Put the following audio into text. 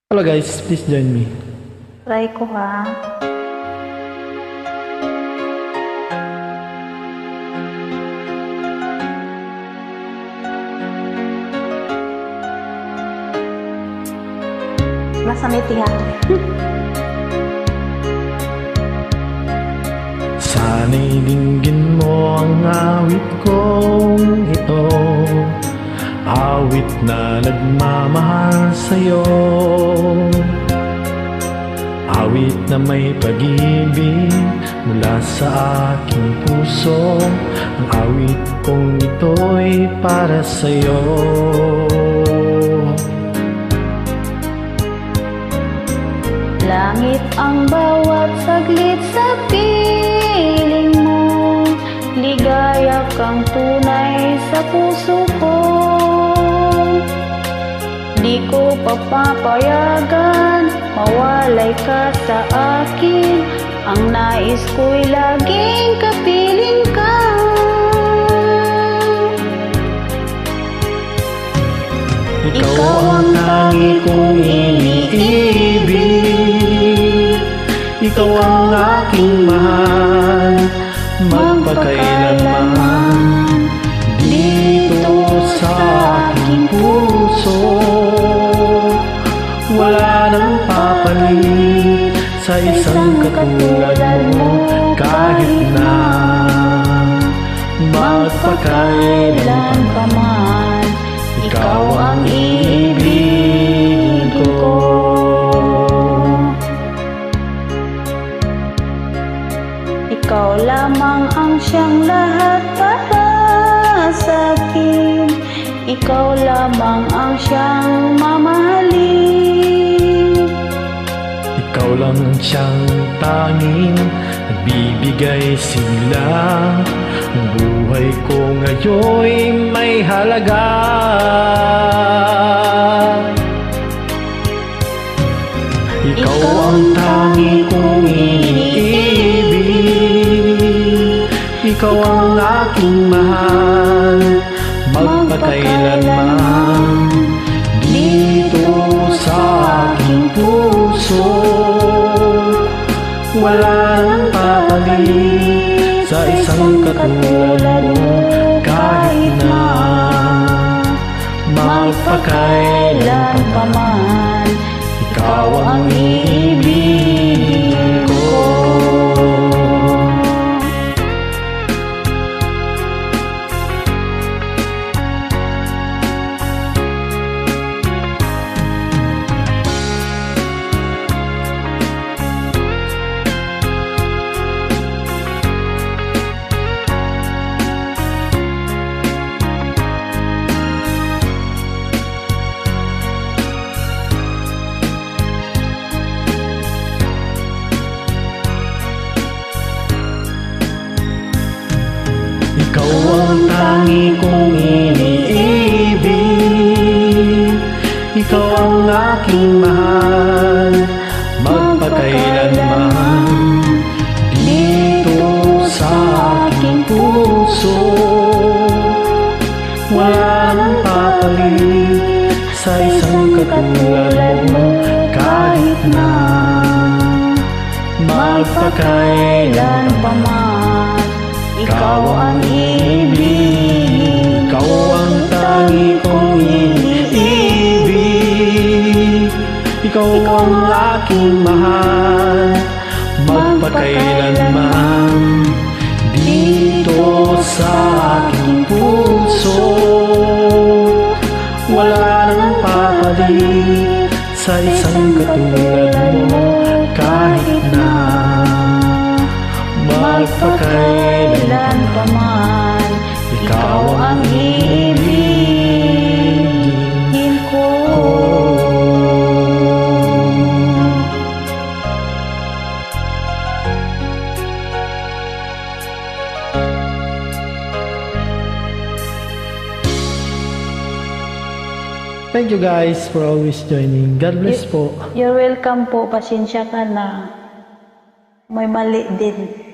Hello guys, please join me. Try ko ha. Masamiti ha. Sana'y dinggin mo ang awit kong ito, awit na nagmamahal sa'yo, awit na may pag-ibig mula sa aking puso. Ang awit kong ito'y para sa'yo. Langit ang bawat saglit sa piling mo, ligaya kang tunay sa puso ko. Di ko papapayagan mawalay ka sa akin, ang nais ko'y laging kapiling ka. Ikaw ang tangi kong iniibig, ikaw ang aking mahal, magpakailanman. Dito sa aking puso, wala nang papalit sa isang katulad mo. Kahit na magpakailan pa man, ikaw ang iibigin ko. Ikaw lamang ang siyang lahat para sa akin, ikaw lamang ang siyang mamahalin. Ikaw lang ang siyang tanging nagbibigay sigla. Ang buhay ko ngayon'y may halaga. Ikaw ang tangi kong iniibig, ikaw ang aking mahal, magpakailanman. Dito sa aking puso, wala nang papalit sa isang katulad mo. Kahit na magpakailan pa man, ikaw ang iibigin ko. Ikaw ang tangi kong iniibig, ikaw ang aking mahal, magpakailanman. Dito sa aking puso, wala nang papalit sa isang katulad mo. Kahit na magpakailan pa man, ikaw ang iibig, ikaw ang tangi kong iniibig, ikaw ang aking mahal, magpakailanman. Dito sa aking puso, wala nang papalit sa isang katulad mo. Kahit na magpakailan pa man, ikaw ang iibigin ko. Thank you guys for always joining. God bless po. You're welcome po. Pasensya ka na. May mali din.